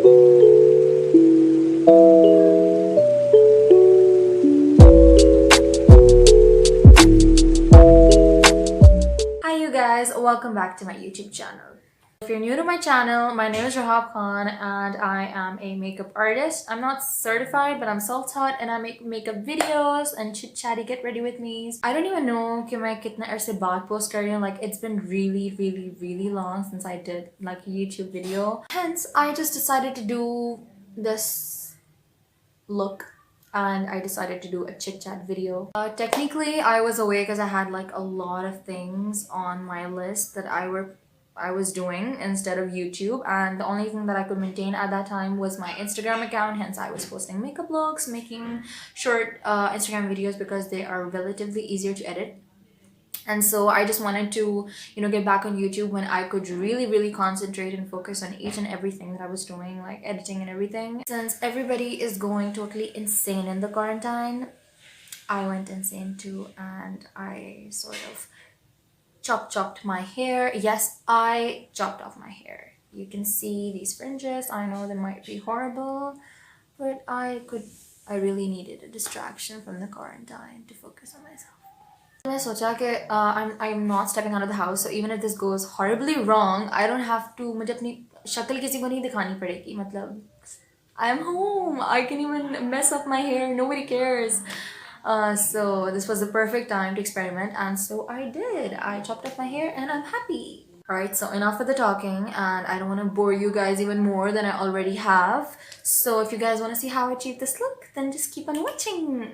Hi you guys, welcome back to my YouTube channel. If you're new to my channel, my name is Rihab and I am a makeup artist. I'm not certified, but I'm self-taught and I make makeup videos and chit-chatty get ready with me. I don't even know कि मैं कितने अरसे बाद post कर रही हूँ. Like it's been really long since I did like a YouTube video. Hence, I just decided to do this look and I decided to do a chit chat video. Technically I was away because I had like a lot of things on my list that I was doing instead of YouTube, and the only thing that I could maintain at that time was my Instagram account. Hence I was posting makeup looks, making short Instagram videos because they are relatively easier to edit. And so I just wanted to, get back on YouTube when I could really concentrate and focus on each and everything that I was doing, like editing and everything. Since everybody is going totally insane in the quarantine, I went insane too, and I sort of chopped my hair. Yes, I chopped off my hair. You can see these fringes. I know they might be horrible, but I really needed a distraction from the quarantine to focus on myself. I सोचा कि I'm not stepping out of the house, so even if this goes horribly wrong, I don't have to, मुझे अपनी शक्ल किसी को नहीं दिखानी पड़ेगी. मतलब I am home. I can even mess up my hair. Nobody cares. So this was the perfect time to experiment, and so I did. I chopped off my hair and I'm happy. Alright, so enough of the talking, and I don't want to bore you guys even more than I already have. So if you guys want to see how I achieve this look, then just keep on watching.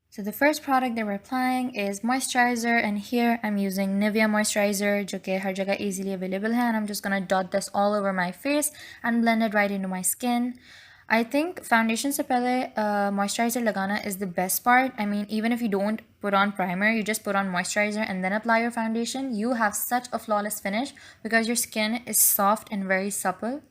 So the first product that we're applying is moisturizer, and here I'm using Nivea moisturizer, जो कि हर जगह easily available है, and I'm just gonna dot this all over my face and blend it right into my skin. I think foundation से पहले moisturizer लगाना is the best part. I mean, even if you don't put on primer, you just put on moisturizer and then apply your foundation, you have such a flawless finish because your skin is soft and very supple.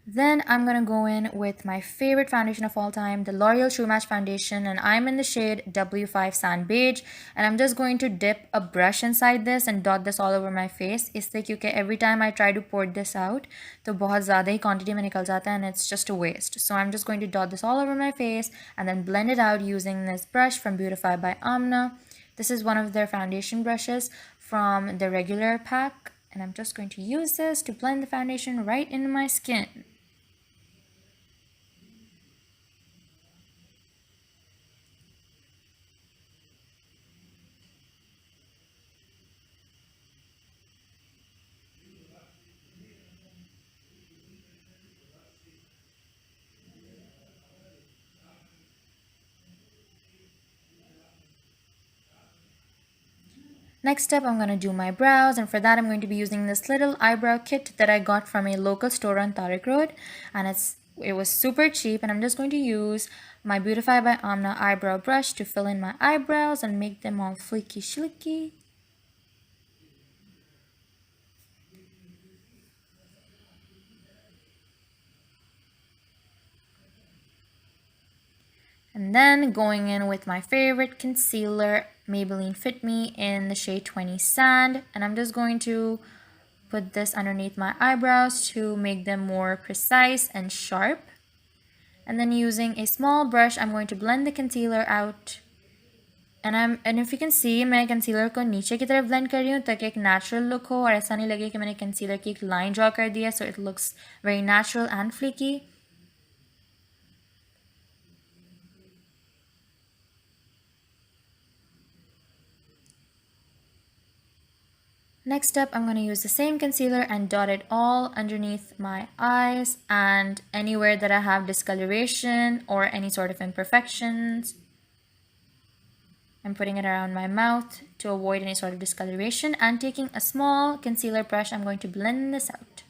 Then I'm gonna go in with my favorite foundation of all time, the L'Oreal True Match Foundation, and I'm in the shade W5 Sand Beige, and I'm just going to dip a brush inside this and dot this all over my face. इससे क्योंकि every time I try to pour this out, तो बहुत ज़्यादा ही quantity में निकल जाता है and it's just a waste. So I'm just going to dot this all over my face and then blend it out using this brush from Beautify by Amna. This is one of their foundation brushes from the regular pack, and I'm just going to use this to blend the foundation right into my skin. Next up, I'm going to do my brows, and for that I'm going to be using this little eyebrow kit that I got from a local store on Tariq Road, and it was super cheap, and I'm just going to use my Beautify by Amna eyebrow brush to fill in my eyebrows and make them all fleeky shlicky. And then going in with my favorite concealer, Maybelline Fit Me in the shade 20 Sand. And I'm just going to put this underneath my eyebrows to make them more precise and sharp. And then using a small brush, I'm going to blend the concealer out. And if you can see, मैं concealer को नीचे की तरफ blend कर रही हूँ ताकि एक natural look हो और ऐसा नहीं लगे कि मैंने concealer की एक line draw कर दी है, so it looks very natural and fleeky. Next up, I'm going to use the same concealer and dot it all underneath my eyes and anywhere that I have discoloration or any sort of imperfections. I'm putting it around my mouth to avoid any sort of discoloration, and taking a small concealer brush, I'm going to blend this out.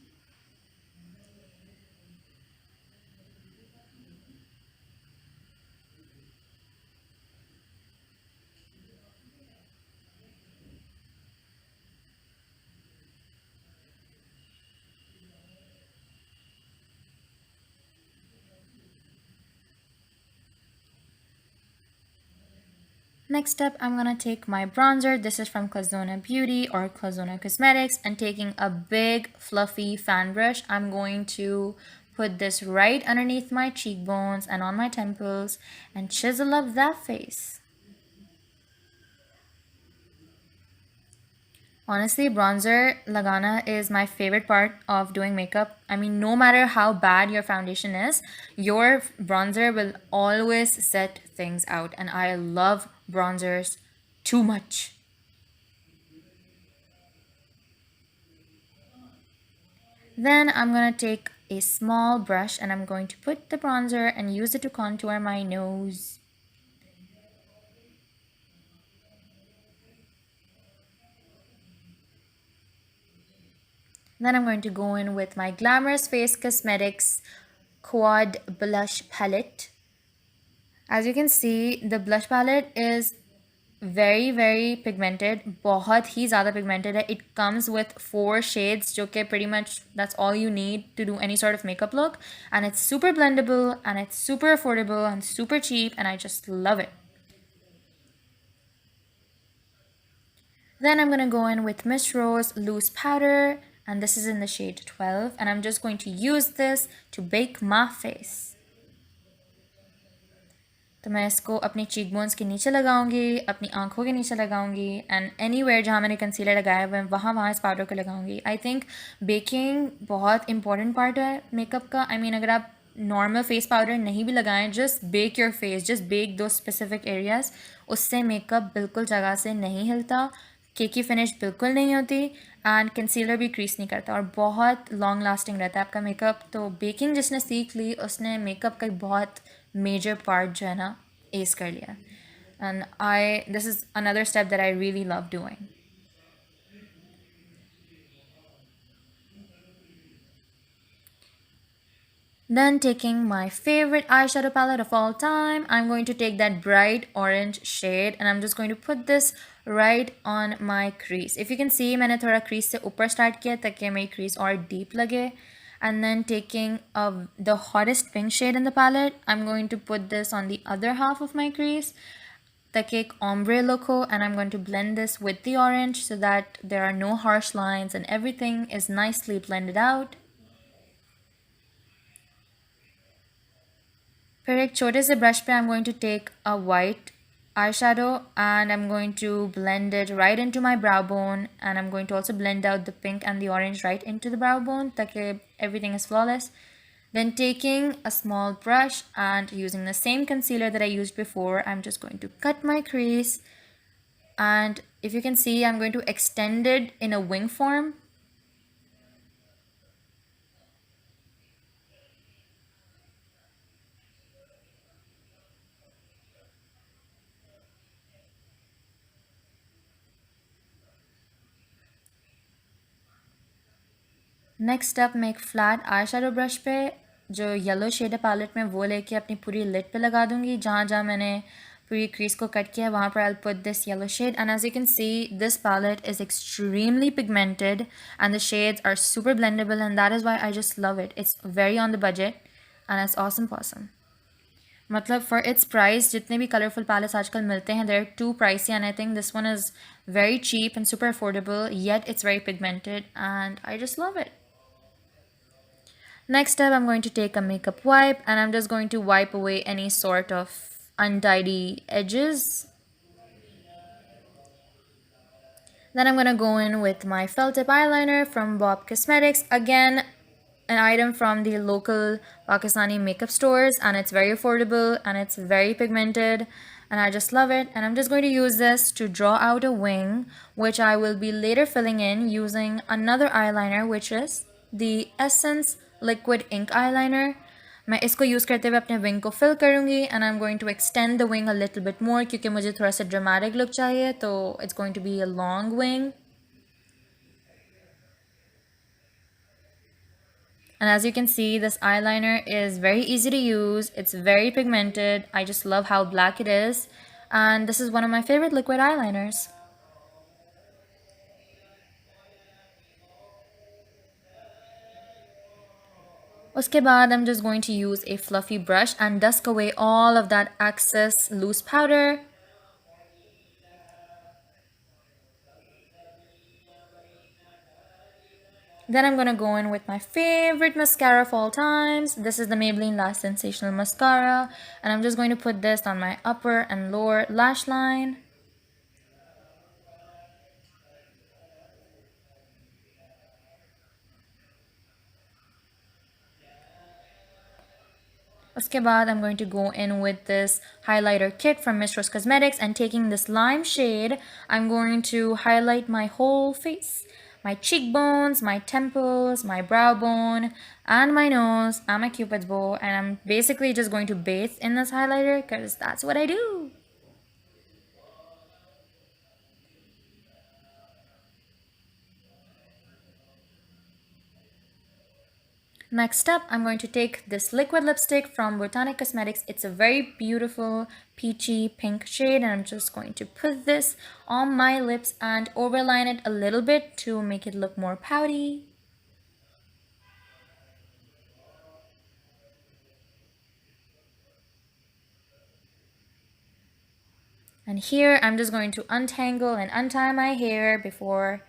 Next up, I'm gonna take my bronzer. This is from Clazona Beauty or Clazona Cosmetics, and taking a big fluffy fan brush, I'm going to put this right underneath my cheekbones and on my temples and chisel up that face. Honestly, bronzer lagana is my favorite part of doing makeup. I mean, no matter how bad your foundation is, your bronzer will always set things out. And I love bronzers too much. Then I'm going to take a small brush and I'm going to put the bronzer and use it to contour my nose. Then I'm going to go in with my Glamorous Face Cosmetics Quad Blush Palette. As you can see, the blush palette is very pigmented. बहुत ही ज़्यादा pigmented है. It comes with 4 shades जो कि pretty much that's all you need to do any sort of makeup look. And it's super blendable and it's super affordable and super cheap and I just love it. Then I'm going to go in with Miss Rose Loose Powder, and this is in the shade 12, and I'm just going to use this to bake my face. तो मैं इसको अपनी cheek bones के नीचे लगाऊंगी, अपनी आंखों के नीचे लगाऊंगी एंड एनीवेयर जहाँ मैंने कंसीलर लगाया हुआ है वहाँ इस पाउडर को लगाऊंगी. आई थिंक बेकिंग बहुत इंपॉर्टेंट पार्ट है मेकअप का. आई मीन अगर आप नॉर्मल फेस पाउडर नहीं भी लगाएं, just bake your face, just bake दो स्पेसिफिक एरियाज. उससे मेकअप बिल्कुल जगह से नहीं हिलता, केकी फिनिश बिल्कुल नहीं होती एंड कंसीलर भी क्रीज नहीं करता और बहुत लॉन्ग लास्टिंग रहता है आपका मेकअप. तो बेकिंग जिसने सीख ली उसने मेकअप का एक बहुत मेजर पार्ट जो है ना एस कर लिया. And this is another step that I really love doing. Then taking my favorite eyeshadow palette of all time, I'm going to take that bright orange shade and I'm just going to put this right on my crease. If you can see, मैंने थोड़ा crease से ऊपर start किया ताकि मेरी crease और deep लगे. And then taking the hottest pink shade in the palette, I'm going to put this on the other half of my crease ताकि एक ombre look हो, and I'm going to blend this with the orange so that there are no harsh lines and everything is nicely blended out. फिर एक छोटे से brush पे I'm going to take a white eyeshadow and I'm going to blend it right into my brow bone, and I'm going to also blend out the pink and the orange right into the brow bone ताकि everything is flawless. Then taking a small brush and using the same concealer that I used before, I'm just going to cut my crease, and if you can see, I'm going to extend it in a wing form. Next up मैं एक flat eye shadow brush पे जो yellow shade है palette में वो लेके अपनी पूरी लिड पे लगा दूंगी. जहाँ जहाँ मैंने पूरी क्रीज को कट किया वहाँ पर I put this yellow shade, and as you can see this palette is extremely pigmented and the shades are super blendable and that is why I just love it. It's very on the budget and it's awesome possum. मतलब for its price जितने भी colourful palettes आजकल मिलते हैं they're too pricey, and I think this one is very cheap and super affordable, yet it's very pigmented and I just love it. Next up, I'm going to take a makeup wipe and I'm just going to wipe away any sort of untidy edges. Then I'm going to go in with my felt tip eyeliner from Bob Cosmetics. Again, an item from the local Pakistani makeup stores, and it's very affordable and it's very pigmented and I just love it. And I'm just going to use this to draw out a wing, which I will be later filling in using another eyeliner, which is the Essence Liquid Ink Eyeliner. मैं इसको use करते हुए अपने wing को fill करूँगी and I am going to extend the wing a little bit more क्योंकि मुझे थोड़ा सा ड्रामेटिक लुक चाहिए, तो it's going to be a long wing. And as you can see, this eyeliner is very easy to use. It's very pigmented. I just love how black it is. And this is one of my favorite liquid eyeliners. उसके बाद I'm just going to use a fluffy brush and dust away all of that excess loose powder. Then I'm gonna go in with my favorite mascara of all times. This is the Maybelline Lash Sensational Mascara. And I'm just going to put this on my upper and lower lash line. Uske baad, I'm going to go in with this highlighter kit from Miss Rose Cosmetics, and taking this lime shade, I'm going to highlight my whole face. My cheekbones, my temples, my brow bone, and my nose, and my cupid's bow. And I'm basically just going to bathe in this highlighter because that's what I do. Next up, I'm going to take this liquid lipstick from Botanic Cosmetics. It's a very beautiful peachy pink shade, and I'm just going to put this on my lips and overline it a little bit to make it look more pouty. And here, I'm just going to untangle and untie my hair before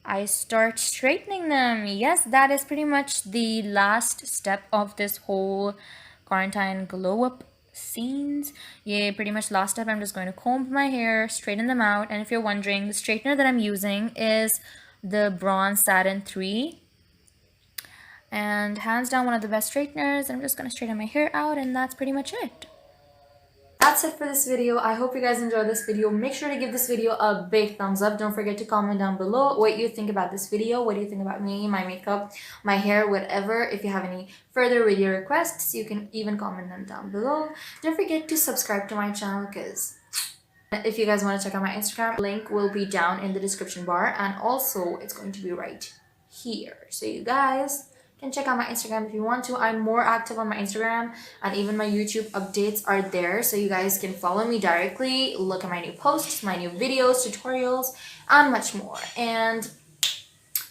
I start straightening them. Yes, that is pretty much the last step of this whole quarantine glow up scenes. Yeah, pretty much last step. I'm just going to comb my hair, straighten them out. And if you're wondering, the straightener that I'm using is the Bronze Satin 3. And hands down, one of the best straighteners. I'm just going to straighten my hair out, and that's pretty much it. That's it for this video. I hope you guys enjoyed this video. Make sure to give this video a big thumbs up. Don't forget to comment down below what you think about this video. What do you think about me, my makeup, my hair, whatever. If you have any further video requests, you can even comment them down below. Don't forget to subscribe to my channel because if you guys want to check out my Instagram, link will be down in the description bar, and also it's going to be right here. So you guys can check out my Instagram if you want to. I'm more active on my Instagram, and even my YouTube updates are there, so you guys can follow me directly, look at my new posts, my new videos, tutorials, and much more. And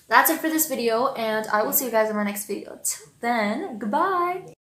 that's it for this video, and I will see you guys in my next video. Till then, goodbye!